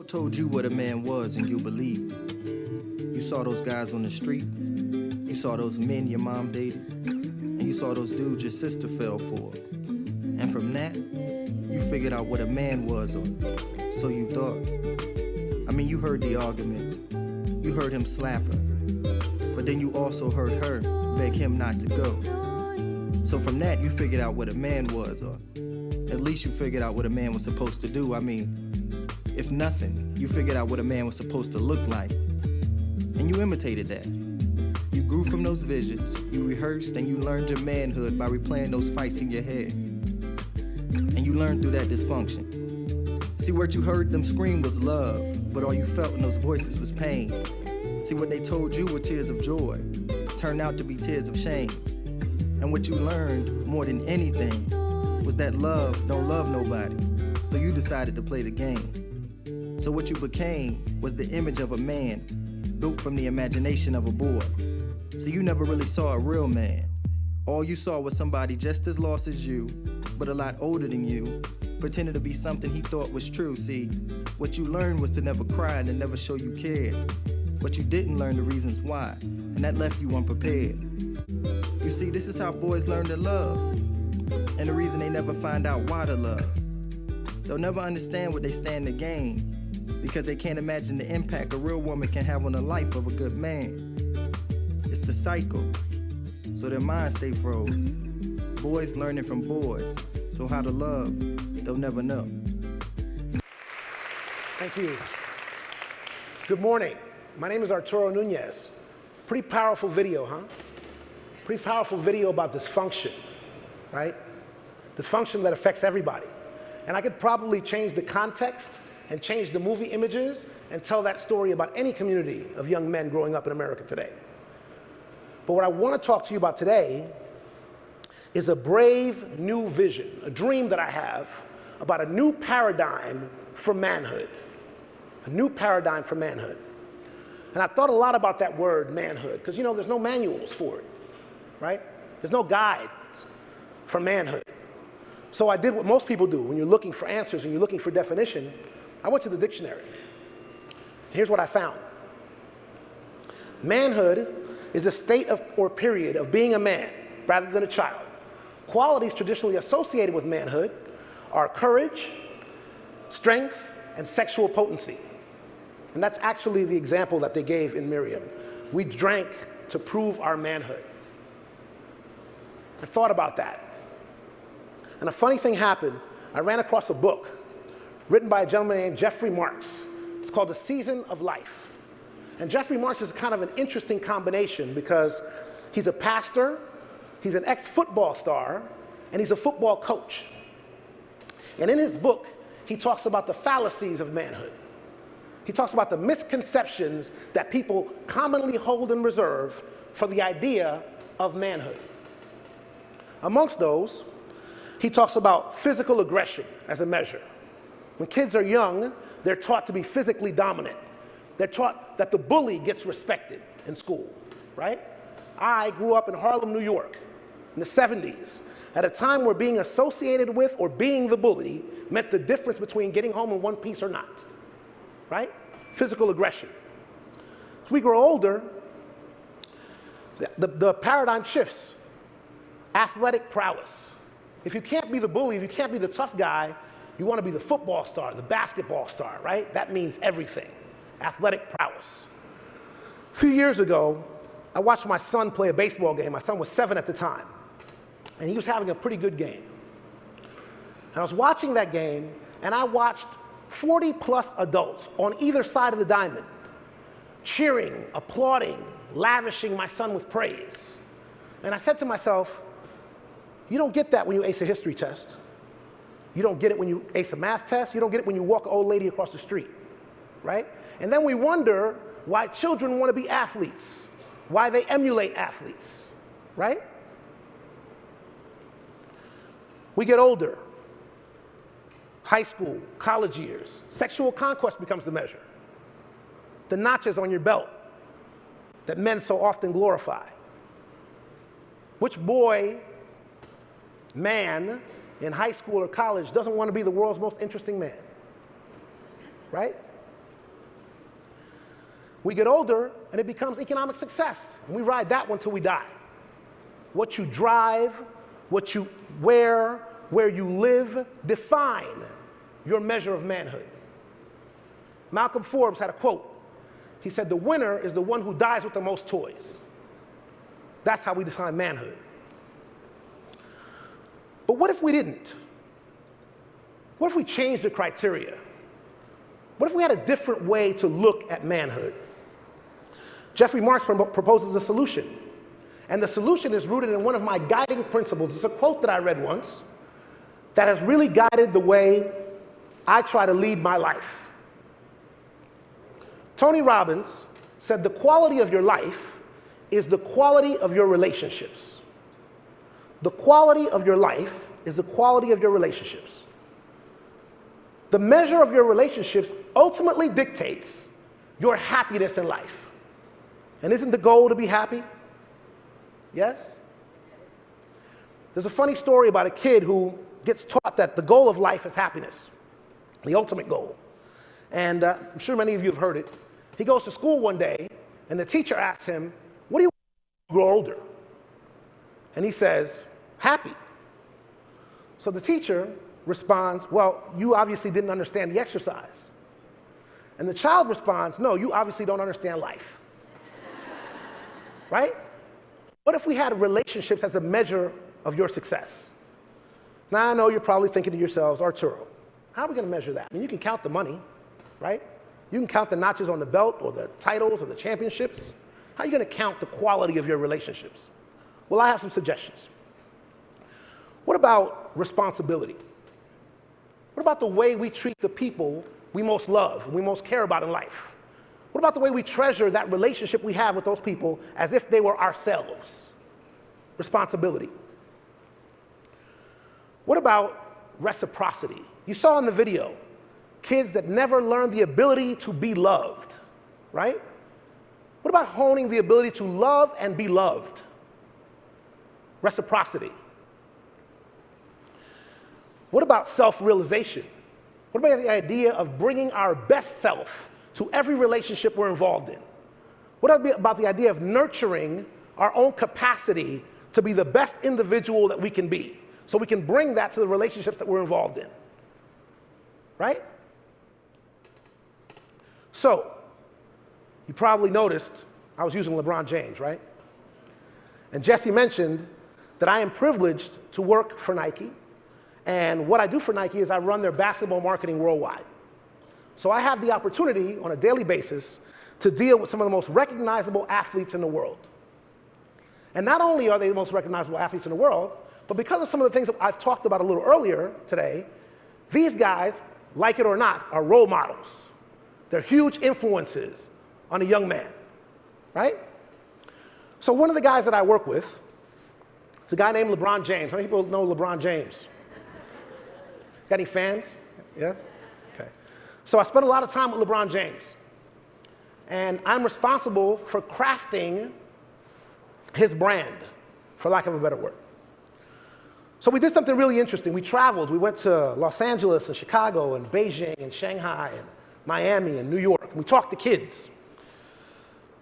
told you what a man was and you believed it. You saw those guys on the street, you saw those men your mom dated, and you saw those dudes your sister fell for. And from that, you figured out what a man was, or so you thought. I mean, you heard the arguments, you heard him slap her, but then you also heard her beg him not to go. So from that, you figured out what a man was, or at least you figured out what a man was supposed to do. I mean, if nothing, you figured out what a man was supposed to look like, and you imitated that. You grew from those visions, you rehearsed, and you learned your manhood by replaying those fights in your head. And you learned through that dysfunction. See, what you heard them scream was love, but all you felt in those voices was pain. See, what they told you were tears of joy turned out to be tears of shame. And what you learned more than anything was that love don't love nobody. So you decided to play the game. So what you became was the image of a man built from the imagination of a boy. So you never really saw a real man. All you saw was somebody just as lost as you, but a lot older than you, pretending to be something he thought was true. See, what you learned was to never cry and to never show you cared. But you didn't learn the reasons why, and that left you unprepared. You see, this is how boys learn to love, and the reason they never find out why to love. They'll never understand what they stand to gain, because they can't imagine the impact a real woman can have on the life of a good man. It's the cycle, so their minds stay froze. Boys learning from boys, so how to love, they'll never know. Thank you. Good morning. My name is Arturo Nuñez. Pretty powerful video, huh? Pretty powerful video about dysfunction, right? Dysfunction that affects everybody. And I could probably change the context and change the movie images and tell that story about any community of young men growing up in America today. But what I want to talk to you about today is a brave new vision, a dream that I have about a new paradigm for manhood. A new paradigm for manhood. And I thought a lot about that word, manhood, because, you know, there's no manuals for it, right? There's no guide for manhood. So I did what most people do when you're looking for answers and you're looking for definition. I went to the dictionary. Here's what I found. Manhood is a state of or period of being a man rather than a child. Qualities traditionally associated with manhood are courage, strength, and sexual potency. And that's actually the example that they gave in Miriam. We drank to prove our manhood. I thought about that. And a funny thing happened. I ran across a book written by a gentleman named Jeffrey Marks. It's called The Season of Life. And Jeffrey Marks is kind of an interesting combination because he's a pastor, he's an ex-football star, and he's a football coach. And in his book, he talks about the fallacies of manhood. He talks about the misconceptions that people commonly hold in reserve for the idea of manhood. Amongst those, he talks about physical aggression as a measure. When kids are young, they're taught to be physically dominant. They're taught that the bully gets respected in school, right? I grew up in Harlem, New York in the 70s, at a time where being associated with or being the bully meant the difference between getting home in one piece or not, right? Physical aggression. As we grow older, the paradigm shifts. Athletic prowess. If you can't be the bully, if you can't be the tough guy, you want to be the football star, the basketball star, right? That means everything. Athletic prowess. A few years ago, I watched my son play a baseball game. My son was 7 at the time, and he was having a pretty good game. And I was watching that game, and I watched 40-plus adults on either side of the diamond, cheering, applauding, lavishing my son with praise. And I said to myself, you don't get that when you ace a history test. You don't get it when you ace a math test. You don't get it when you walk an old lady across the street, right? And then we wonder why children want to be athletes, why they emulate athletes, right? We get older. High school, college years, sexual conquest becomes the measure. The notches on your belt that men so often glorify. Which boy, man, in high school or college doesn't want to be the world's most interesting man, right? We get older, and it becomes economic success. And we ride that one till we die. What you drive, what you wear, where you live, define your measure of manhood. Malcolm Forbes had a quote. He said, "The winner is the one who dies with the most toys." That's how we define manhood. But what if we didn't? What if we changed the criteria? What if we had a different way to look at manhood? Jeffrey Marx proposes a solution. And the solution is rooted in one of my guiding principles. It's a quote that I read once that has really guided the way I try to lead my life. Tony Robbins said, "The quality of your life is the quality of your relationships." The quality of your life is the quality of your relationships. The measure of your relationships ultimately dictates your happiness in life. And isn't the goal to be happy? Yes? There's a funny story about a kid who gets taught that the goal of life is happiness, the ultimate goal. And I'm sure many of you have heard it. He goes to school one day, and the teacher asks him, "What do you want to grow older?" And he says, "Happy." So the teacher responds, "Well, you obviously didn't understand the exercise." And the child responds, "No, you obviously don't understand life." Right? What if we had relationships as a measure of your success? Now, I know you're probably thinking to yourselves, "Arturo, how are we going to measure that?" I mean, you can count the money, right? You can count the notches on the belt or the titles or the championships. How are you going to count the quality of your relationships? Well, I have some suggestions. What about responsibility? What about the way we treat the people we most love and we most care about in life? What about the way we treasure that relationship we have with those people as if they were ourselves? Responsibility. What about reciprocity? You saw in the video kids that never learned the ability to be loved, right? What about honing the ability to love and be loved? Reciprocity. What about self-realization? What about the idea of bringing our best self to every relationship we're involved in? What about the idea of nurturing our own capacity to be the best individual that we can be, so we can bring that to the relationships that we're involved in? Right? So, you probably noticed I was using LeBron James, right? And Jesse mentioned that I am privileged to work for Nike. And what I do for Nike is I run their basketball marketing worldwide. So I have the opportunity on a daily basis to deal with some of the most recognizable athletes in the world. And not only are they the most recognizable athletes in the world, but because of some of the things that I've talked about a little earlier today, these guys, like it or not, are role models. They're huge influences on a young man, right? So one of the guys that I work with is a guy named LeBron James. How many people know LeBron James? Got any fans? Yes? Okay. So I spend a lot of time with LeBron James. And I'm responsible for crafting his brand, for lack of a better word. So we did something really interesting. We traveled. We went to Los Angeles and Chicago and Beijing and Shanghai and Miami and New York. And we talked to kids.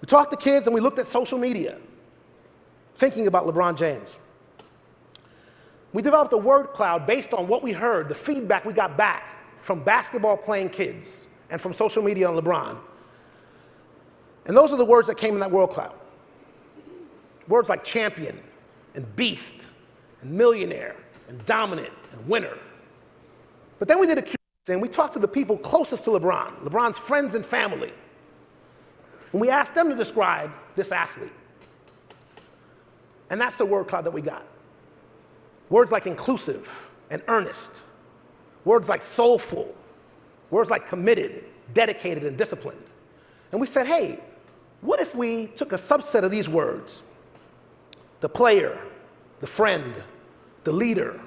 We talked to kids and we looked at social media, thinking about LeBron James. We developed a word cloud based on what we heard, the feedback we got back from basketball playing kids and from social media on LeBron. And those are the words that came in that word cloud. Words like champion and beast and millionaire and dominant and winner. But then we did a Q&A and we talked to the people closest to LeBron, LeBron's friends and family. And we asked them to describe this athlete. And that's the word cloud that we got. Words like inclusive and earnest. Words like soulful. Words like committed, dedicated, and disciplined. And we said, hey, what if we took a subset of these words, the player, the friend, the leader,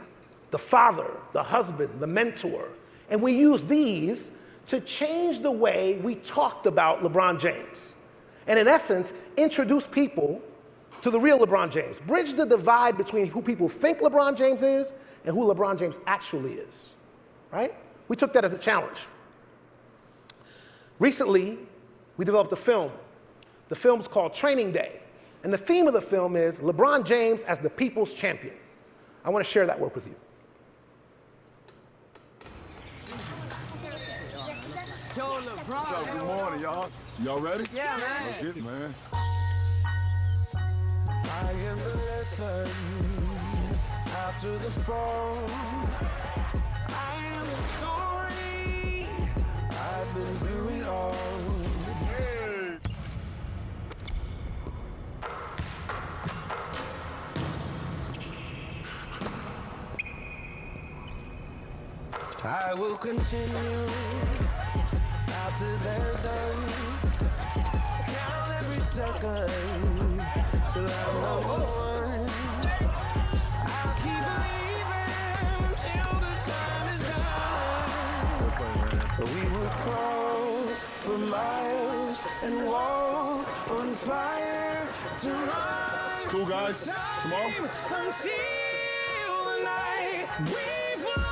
the father, the husband, the mentor, and we used these to change the way we talked about LeBron James. And in essence, introduce people to the real LeBron James. Bridge the divide between who people think LeBron James is and who LeBron James actually is, right? We took that as a challenge. Recently, we developed a film The film's called Training Day. And the theme of the film is LeBron James as the people's champion. I want to share that work with you. Yo, LeBron. What's up? Good morning, y'all. Y'all ready? Yeah, man. Let's get it, man. I am the lesson after the fall. I am the story. I've been through it all. I will continue after they're done. Count every second till I'm number one. I'll keep believing till the time is done. We would crawl for miles and walk on fire to run. Cool, guys. Tomorrow? Until the night we fly.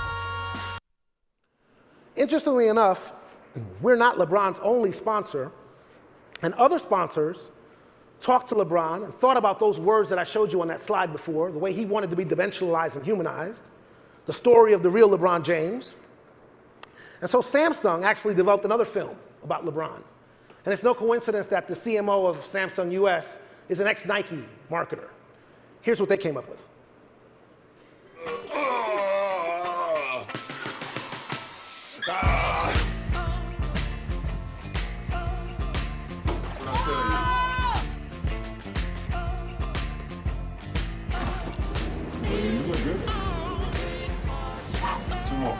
Interestingly enough, we're not LeBron's only sponsor, and other sponsors talked to LeBron and thought about those words that I showed you on that slide before, the way he wanted to be dimensionalized and humanized, the story of the real LeBron James. And so Samsung actually developed another film about LeBron. And it's no coincidence that the CMO of Samsung US is an ex-Nike marketer. Here's what they came up with. You look good. Two more.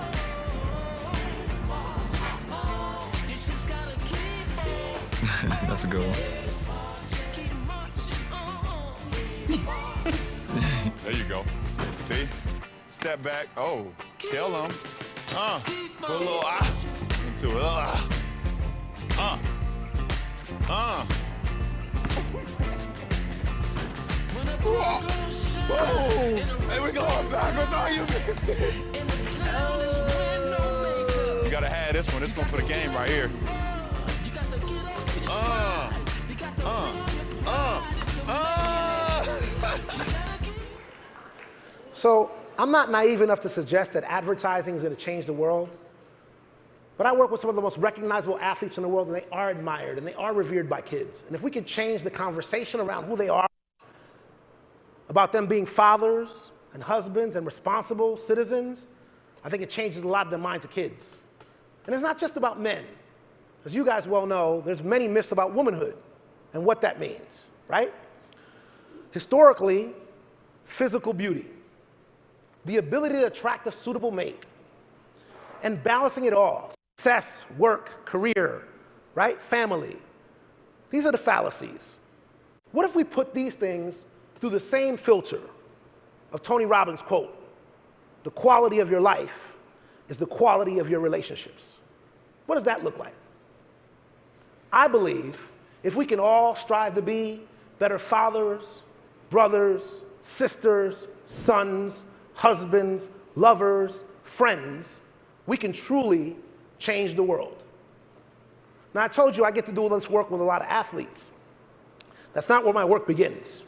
That's a good one. There you go. See? Step back. Oh, kill him. Put a little into it. Whoa! Hey, we're going backwards. Oh, you missed it. You gotta have this one. This one for the game right here. So I'm not naive enough to suggest that advertising is going to change the world. But I work with some of the most recognizable athletes in the world, and they are admired, and they are revered by kids. And if we could change the conversation around who they are, about them being fathers and husbands and responsible citizens, I think it changes a lot of the minds of kids. And it's not just about men. As you guys well know, there's many myths about womanhood and what that means, right? Historically, physical beauty, the ability to attract a suitable mate, and balancing it all, success, work, career, right? Family. These are the fallacies. What if we put these things through the same filter of Tony Robbins' quote, "The quality of your life is the quality of your relationships"? What does that look like? I believe if we can all strive to be better fathers, brothers, sisters, sons, husbands, lovers, friends, we can truly change the world. Now, I told you I get to do all this work with a lot of athletes. That's not where my work begins.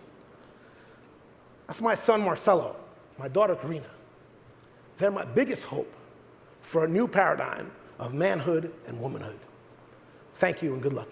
That's my son Marcelo, my daughter Karina. They're my biggest hope for a new paradigm of manhood and womanhood. Thank you and good luck.